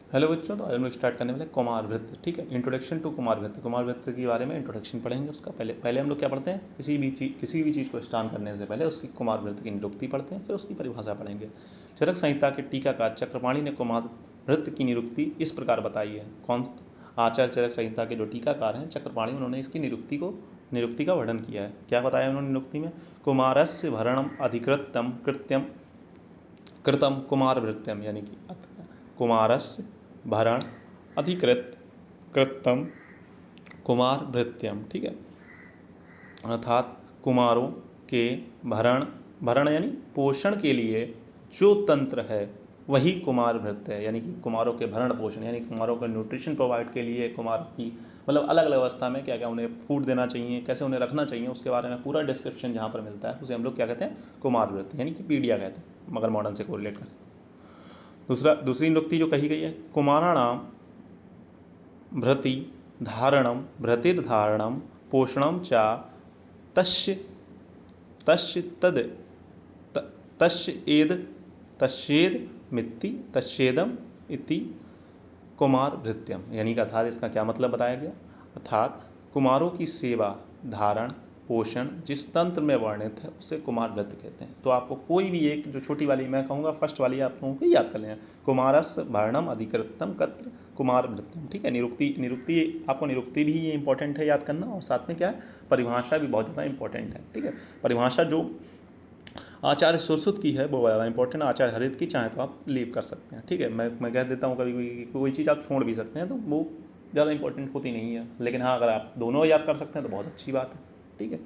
Hello बच्चों, तो आज हम लोग स्टार्ट करने वाले कुमार वृत्त। ठीक है, इंट्रोडक्शन टू कुमार वृत्त। कुमार वृत्त के बारे में इंट्रोडक्शन पढ़ेंगे। उसका पहले हम लोग क्या पढ़ते हैं, किसी भी चीज़ को स्टार्ट करने से पहले उसकी कुमार वृत्त की निरुक्ति पढ़ते हैं, फिर उसकी परिभाषा पढ़ेंगे। चरक संहिता के टीकाकार चक्रपाणी ने कुमार वृत्त की निरुक्ति इस प्रकार बताई है। आचार्य चरक संहिता के जो टीकाकार हैं चक्रपाणी, उन्होंने इसकी निरुक्ति का वर्णन किया है। क्या बताया उन्होंने निरुक्ति में? कुमारस्य भरणम अधिकृतम कृतम कुमार वृत्तम, यानी कि कुमारस्य भरण कृतम कुमार भृत्यम। ठीक है, अर्थात कुमारों के भरण यानी पोषण के लिए जो तंत्र है वही कुमार भृत्य है। यानी कि कुमारों के भरण पोषण यानी कुमारों को न्यूट्रिशन प्रोवाइड के लिए कुमार की मतलब अलग अलग अवस्था में क्या क्या उन्हें फूड देना चाहिए, कैसे उन्हें रखना चाहिए, उसके बारे में पूरा डिस्क्रिप्शन जहाँ पर मिलता है उसे हम लोग क्या कहते हैं, कुमार वृत्त यानी कि पीडिया कहते हैं, मगर मॉडर्न से कोरिलेट करें। दूसरी निरुक्ति जो कही गई है, कुमाराणाम भृति धारणम भृतिर्धारणम पोषणम चा तस्य तस्येद मित्ति तस्येदम इति कुमार भृत्यम। यानी कि अर्थात इसका क्या मतलब बताया गया, अर्थात कुमारों की सेवा धारण पोषण जिस तंत्र में वर्णित है उसे कुमार वृत्त कहते हैं। तो आपको कोई भी एक जो छोटी वाली मैं कहूँगा फर्स्ट वाली आप लोगों को याद कर लेना, कुमारस्य भरणम अधिकृतम कत्र कुमार वृत्तम। ठीक है, निरुक्ति आपको निरुक्ति भी ये इंपॉर्टेंट है याद करना, और साथ में क्या है, परिभाषा भी बहुत ज़्यादा इंपॉर्टेंट है। ठीक है, परिभाषा जो आचार्य सुश्रुत की है वो ज़्यादा इंपॉर्टेंट, आचार्य हरित की चाहे तो आप लीव कर सकते हैं। ठीक है, मैं कह देता हूँ कभी कोई चीज़ आप छोड़ भी सकते हैं तो वो ज़्यादा इंपॉर्टेंट होती नहीं है, लेकिन हाँ अगर आप दोनों याद कर सकते हैं तो बहुत अच्छी बात है। ठीक है,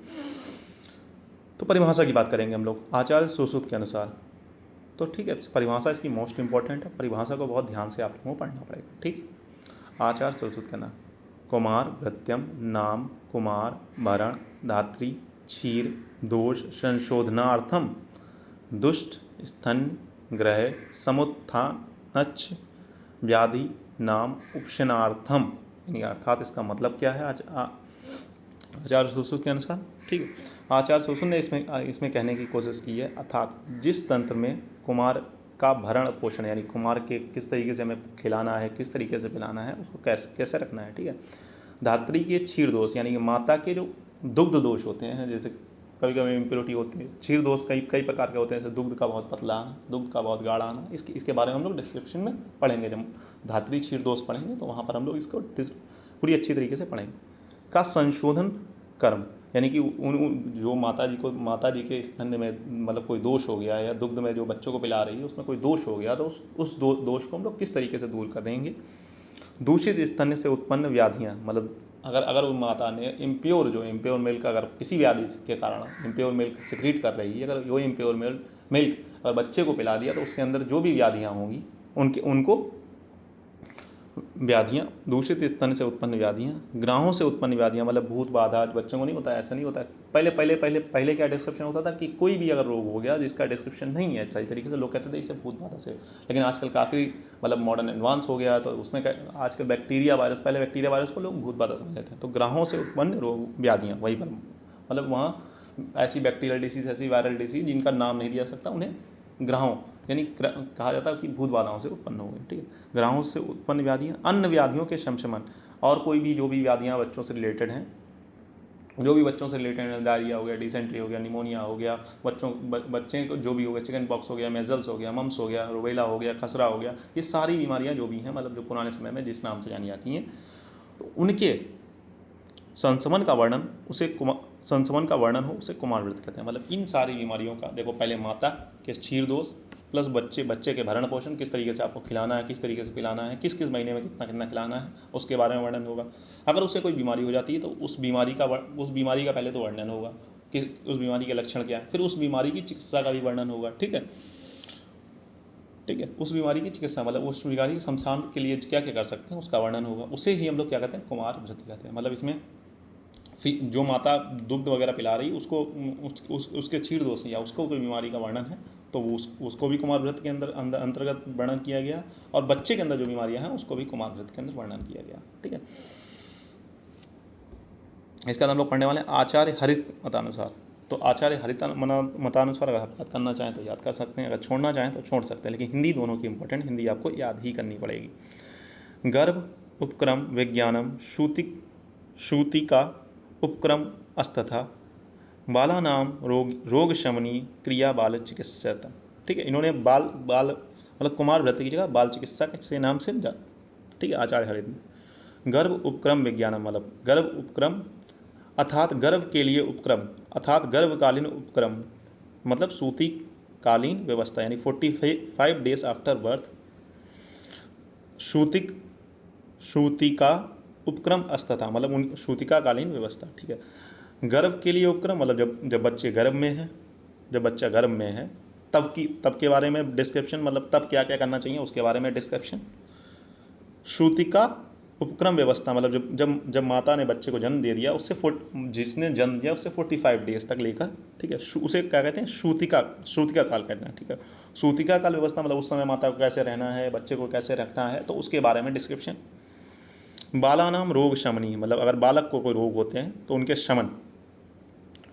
तो परिभाषा की बात करेंगे हम लोग आचार्य सुश्रुत के अनुसार। तो ठीक है, परिभाषा इसकी मोस्ट इंपॉर्टेंट है, परिभाषा को बहुत ध्यान से आप लोगों को पढ़ना पड़ेगा। ठीक, आचार्य सुश्रुत के नाम कुमार भृत्यम नाम कुमार भरण धात्री क्षीर दोष संशोधनार्थम दुष्ट स्तन्य ग्रह समुत्थानच्च व्याधि नाम उपशनार्थम। यानी अर्थात इसका मतलब क्या है आचार्य सुश्रुत के अनुसार। ठीक है, आचार्य सुश्रुत ने इसमें कहने की कोशिश की है, अर्थात जिस तंत्र में कुमार का भरण पोषण यानी कुमार के किस तरीके से हमें खिलाना है, किस तरीके से पिलाना है, उसको कैसे रखना है। ठीक है, धात्री के क्षीर दोष यानी कि माता के जो दुग्ध दोष होते हैं, जैसे कभी कभी इम्प्योरिटी होती है, क्षीर दोष कई प्रकार के होते हैं, जैसे दुग्ध का बहुत पतला आना, दुग्ध का बहुत गाढ़ा आना, इसके बारे में हम लोग डिस्क्रिप्शन में पढ़ेंगे। जब धात्री क्षीर दोष पढ़ेंगे तो वहाँ पर हम लोग इसको पूरी अच्छी तरीके से पढ़ेंगे। का संशोधन कर्म यानी कि जो माता जी के स्तन में मतलब कोई दोष हो गया या दुग्ध में जो बच्चों को पिला रही है उसमें कोई दोष हो गया तो उस दोष को हम लोग किस तरीके से दूर कर देंगे। दूषित स्तन से उत्पन्न व्याधियाँ, मतलब अगर वो माता ने इम्प्योर मिल्क अगर किसी व्याधि के कारण इम्प्योर मिल्क सिक्रीट कर रही है, अगर वो इम्प्योर मिल्क अगर बच्चे को पिला दिया तो उसके अंदर जो भी व्याधियाँ होंगी उनको व्याधियाँ, दूषित स्तन से उत्पन्न व्याधियाँ, ग्राहों से उत्पन्न व्याधियाँ, मतलब भूत बाधा बच्चों को नहीं होता है, ऐसा नहीं होता है। पहले क्या डिस्क्रिप्शन होता था कि कोई भी अगर रोग हो गया जिसका डिस्क्रिप्शन नहीं है सही तरीके से, लोग कहते थे इसे भूत बाधा से, लेकिन आजकल काफ़ी मतलब मॉडर्न एडवांस हो गया तो उसमें आजकल बैक्टीरिया वायरस, पहले बैक्टीरिया वायरस को लोग भूत बाधा समझ लेते हैं। तो ग्राहों से उत्पन्न रोग व्याधियाँ वही पर मतलब वहाँ ऐसी बैक्टीरियल डिसीज ऐसी वायरल डिसीज जिनका नाम नहीं दिया सकता उन्हें ग्राहों यानी कहा जाता है कि भूत बाधाओं से उत्पन्न हो गई। ठीक है, ग्राहों से उत्पन्न व्याधियाँ, अन्य व्याधियों के शमशमन, और कोई भी जो भी व्याधियाँ बच्चों से रिलेटेड हैं, डायरिया हो गया, डिसेंट्री हो गया, निमोनिया हो गया, बच्चे को जो भी हो गया, चिकन पॉक्स हो गया, मेजल्स हो गया, मम्स हो गया, रुबेला हो गया, खसरा हो गया, ये सारी बीमारियाँ जो भी हैं मतलब जो पुराने समय में जिस नाम से जानी जाती हैं, तो उनके संशमन का वर्णन हो उसे कुमार वृत्त कहते हैं। मतलब इन सारी बीमारियों का देखो, पहले माता के क्षीर दोष प्लस बच्चे के भरण पोषण, किस तरीके से आपको खिलाना है, किस तरीके से पिलाना है, किस महीने में कितना खिलाना है, उसके बारे में वर्णन होगा। अगर उससे कोई बीमारी हो जाती है तो उस बीमारी का पहले तो वर्णन होगा कि उस बीमारी के लक्षण क्या है, फिर उस बीमारी की चिकित्सा का भी वर्णन होगा। ठीक है, उस बीमारी की चिकित्सा मतलब उस बीमारी के शमशान के लिए क्या क्या कर सकते हैं उसका वर्णन होगा, उसे ही हम लोग क्या कहते हैं, कुमार वृत्ति कहते हैं। मतलब इसमें जो माता दुग्ध वगैरह पिला रही उसको उसके क्षीर दोष या उसको कोई बीमारी का वर्णन है तो उसको भी कुमार वृत्त के अंतर्गत वर्णन किया गया, और बच्चे के अंदर जो बीमारियां हैं उसको भी कुमार वृत्त के अंदर वर्णन किया गया। ठीक है, इसका हम लोग पढ़ने वाले हैं आचार्य हरित मतानुसार। तो आचार्य हरित मतानुसार अगर आप याद करना चाहें तो याद कर सकते हैं, अगर छोड़ना चाहें तो छोड़ सकते हैं, लेकिन हिंदी दोनों की इंपॉर्टेंट, हिंदी आपको याद ही करनी पड़ेगी। गर्भ उपक्रम विज्ञानम श्रुतिका उपक्रम अस्तथा बालानाम रोग शमनी क्रिया बाल चिकित्सा। ठीक है, इन्होंने बाल बाल मतलब कुमार व्रत की जगह बाल चिकित्सा के नाम से ठीक है आचार्य हरित ने। गर्भ उपक्रम विज्ञानम मतलब गर्भ उपक्रम अर्थात गर्भ के लिए उपक्रम अर्थात गर्भकालीन उपक्रम मतलब सूतिकालीन व्यवस्था यानी 45 डेज आफ्टर बर्थ श्रुतिका उपक्रम अस्तथा मतलब उन श्रुतिकालीन व्यवस्था। ठीक है, गर्भ के लिए उपक्रम मतलब जब बच्चे गर्भ में है, जब बच्चा गर्भ में है तब के बारे में डिस्क्रिप्शन मतलब तब क्या क्या करना चाहिए उसके बारे में डिस्क्रिप्शन। श्रुतिका उपक्रम व्यवस्था मतलब जब माता ने बच्चे को जन्म दे दिया उससे जिसने जन्म दिया उससे 45 डेज तक लेकर, ठीक है, उसे क्या कहते हैं श्रुतिका काल कहते हैं। ठीक है, श्रुतिका काल व्यवस्था मतलब उस समय माता को कैसे रहना है, बच्चे को कैसे रखना है, तो उसके बारे में डिस्क्रिप्शन। बालानाम रोग शमनी मतलब अगर बालक को कोई रोग होते हैं तो उनके शमन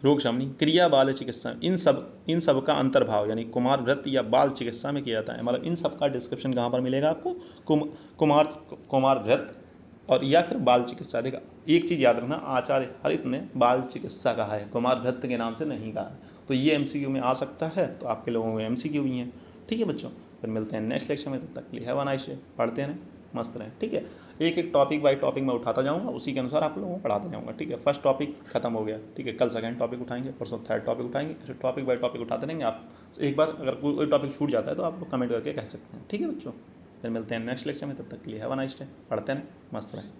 रोग शमनी क्रिया बाल चिकित्सा इन सब का अंतर्भाव यानी कुमार व्रत या बाल चिकित्सा में किया जाता है। मतलब इन सब का डिस्क्रिप्शन कहाँ पर मिलेगा आपको, कुमार व्रत और या फिर बाल चिकित्सा। देखा एक चीज़ याद रखना, आचार्य हरित ने बाल चिकित्सा कहा है, कुमार व्रत के नाम से नहीं कहा है। तो ये MCQ में आ सकता है, तो आपके लोगों में MCQ भी हैं। ठीक है बच्चों, फिर मिलते हैं नेक्स्ट लेक्चर में, तब तक के लिए हैव अ नाइस डे। पढ़ते रहें, मस्त रहें। ठीक है, एक टॉपिक बाय टॉपिक मैं उठाता जाऊँगा, उसी के अनुसार आप लोगों को पढ़ाता जाऊँगा। ठीक है, फर्स्ट टॉपिक खत्म हो गया। ठीक है, कल सेकंड टॉपिक उठाएंगे, परसों थर्ड टॉपिक उठाएंगे, ऐसे टॉपिक बाय टॉपिक उठाते रहेंगे। आप एक बार अगर कोई टॉपिक छूट जाता है तो आप कमेंट करके कह सकते हैं। ठीक है बच्चों, फिर मिलते हैं नेक्स्ट लेक्चर में, तब तक के लिए हैव अ नाइस डे। पढ़ते रहें, मस्त रहें।